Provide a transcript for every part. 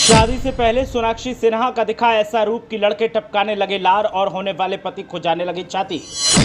शादी से पहले सोनाक्षी सिन्हा का दिखा ऐसा रूप कि लड़के टपकाने लगे लार और होने वाले पति को जाने लगी छाती।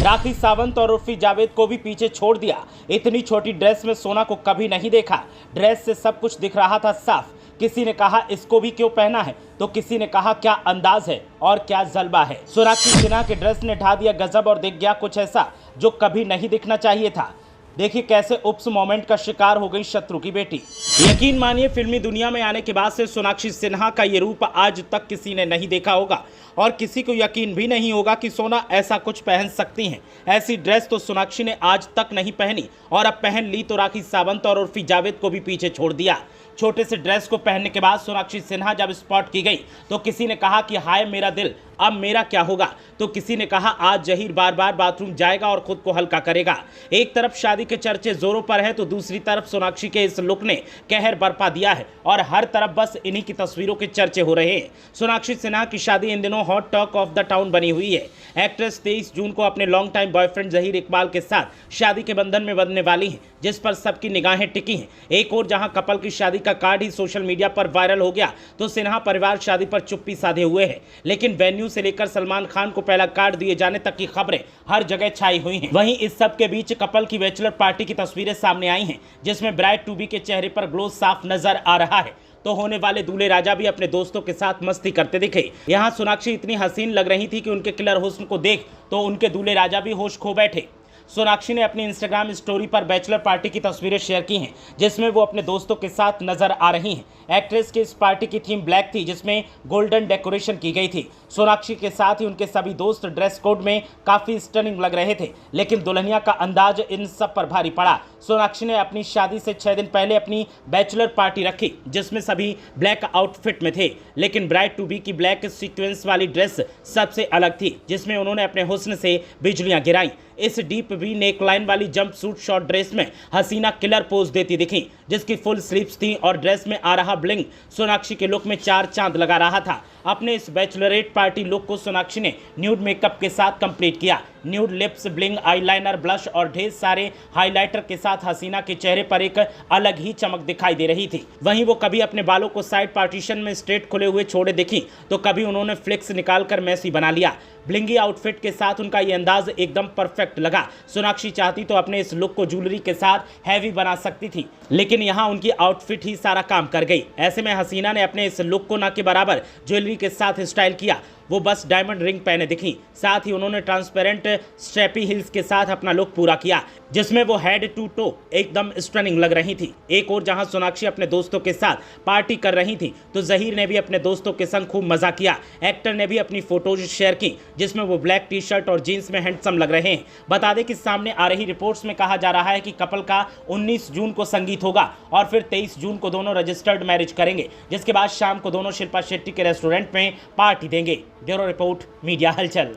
राखी सावंत और उर्फी जावेद को भी पीछे छोड़ दिया। इतनी छोटी ड्रेस में सोना को कभी नहीं देखा। ड्रेस से सब कुछ दिख रहा था साफ। किसी ने कहा इसको भी क्यों पहना है, तो किसी ने कहा क्या अंदाज है और क्या जलवा है। सोनाक्षी सिन्हा के ड्रेस ने ढा दिया गजब और दिख गया कुछ ऐसा जो कभी नहीं दिखना चाहिए था। देखिए कैसे उप्स मोमेंट का शिकार हो गई शत्रु की बेटी। यकीन मानिए फिल्मी दुनिया में आने के बाद से सोनाक्षी सिन्हा का ये रूप आज तक किसी ने नहीं देखा होगा और किसी को यकीन भी नहीं होगा कि सोना ऐसा कुछ पहन सकती हैं। ऐसी ड्रेस तो सोनाक्षी ने आज तक नहीं पहनी और अब पहन ली तो राखी सावंत और उर्फी जावेद को भी पीछे छोड़ दिया। छोटे से ड्रेस को पहनने के बाद सोनाक्षी सिन्हा जब स्पॉट की गई तो किसी ने कहा कि हाय मेरा दिल, अब मेरा क्या होगा, तो किसी ने कहा आज जहीर बार बार बाथरूम जाएगा और खुद को हल्का करेगा। एक तरफ शादी के चर्चे जोरों पर है तो दूसरी तरफ सोनाक्षी के इस लुक ने कहर बरपा दिया है और हर तरफ बस इन्हीं की तस्वीरों के चर्चे हो रहे हैं। सोनाक्षी सिन्हा की शादी इन दिनों hot talk of the town बनी हुई है। एक्ट्रेस 23 जून को अपने long time boyfriend Zaheer Iqbal के साथ शादी के बंधन में बंधने वाली हैं, जिस पर सबकी निगाहें टिकी हैं। एक और जहां कपल की शादी का कार्ड ही सोशल मीडिया पर वायरल हो गया तो सिन्हा परिवार शादी पर चुप्पी साधे हुए है, लेकिन वेन्यू से लेकर सलमान खान को पहला कार्ड दिए जाने तक की खबरें हर जगह छाई हुई हैं। वहीं इस सब के बीच कपल की बैचलर पार्टी की तस्वीरें सामने आई हैं, जिसमें ब्राइड टू बी के चेहरे पर ग्लो साफ नजर आ रहा है तो होने वाले दूल्हे राजा भी अपने दोस्तों के साथ मस्ती करते दिखे। यहाँ सोनाक्षी इतनी हसीन लग रही थी कि उनके किलर हुस्न को देख तो उनके दूल्हे राजा भी होश खो बैठे। सोनाक्षी ने अपनी इंस्टाग्राम स्टोरी पर बैचलर पार्टी की तस्वीरें शेयर की हैं, जिसमें वो अपने दोस्तों के साथ नजर आ रही हैं। एक्ट्रेस की इस पार्टी की थीम ब्लैक थी, जिसमें गोल्डन डेकोरेशन की गई थी। सोनाक्षी के साथ ही उनके सभी दोस्त ड्रेस कोड में काफी स्टनिंग लग रहे थे, लेकिन दुल्हनिया का अंदाज इन सब पर भारी पड़ा। सोनाक्षी ने अपनी शादी से 6 दिन पहले अपनी बैचलर पार्टी रखी, जिसमें सभी ब्लैक आउटफिट में थे, लेकिन ब्राइड टू बी की ब्लैक सीक्वेंस वाली ड्रेस सबसे अलग थी, जिसमें उन्होंने अपने हुस्न से बिजलियां गिराई। इस डीप वी नेकलाइन वाली जंप सूट शॉर्ट ड्रेस में हसीना किलर पोज देती दिखी, जिसकी फुल स्लीव्स थी और ड्रेस में आ रहा ब्लिंग सोनाक्षी के लुक में 4 चांद लगा रहा था। अपने इस बैचलरेट पार्टी लुक को सोनाक्षी ने न्यूड मेकअप के साथ कंप्लीट किया। Nude lips, bling, eyeliner, blush और ढेर सारे हाइलाइटर के साथ हसीना के चेहरे पर एक अलग ही चमक दिखाई दे रही थी। वहीं वो कभी अपने बालों को साइड पार्टीशन में स्ट्रेट खुले हुए छोड़े दिखी तो कभी उन्होंने फ्लिक्स निकालकर मैसी बना लिया। ब्लिंगी आउटफिट के साथ उनका ये अंदाज एकदम परफेक्ट लगा। सोनाक्षी चाहती तो अपने इस लुक को ज्वेलरी के साथ हैवी बना सकती थी, लेकिन यहाँ उनकी आउटफिट ही सारा काम कर गई। ऐसे में हसीना ने अपने इस लुक को न के बराबर ज्वेलरी के साथ स्टाइल किया। वो बस डायमंड रिंग पहने दिखी, साथ ही उन्होंने ट्रांसपेरेंट स्ट्रेपी हिल्स के साथ अपना लुक पूरा किया, जिसमें वो हेड टू टो एकदम स्टनिंग लग रही थी। एक और जहां सोनाक्षी अपने दोस्तों के साथ पार्टी कर रही थी तो जहीर ने भी अपने दोस्तों के संग खूब मजा किया। एक्टर ने भी अपनी फोटोज शेयर की, जिसमें वो ब्लैक टी शर्ट और जीन्स में हैंडसम लग रहे हैं। बता दें कि सामने आ रही रिपोर्ट्स में कहा जा रहा है कि कपल का 19 जून को संगीत होगा और फिर 23 जून को दोनों रजिस्टर्ड मैरिज करेंगे, जिसके बाद शाम को दोनों शिल्पा शेट्टी के रेस्टोरेंट में पार्टी देंगे। ब्यूरो रिपोर्ट, मीडिया हलचल।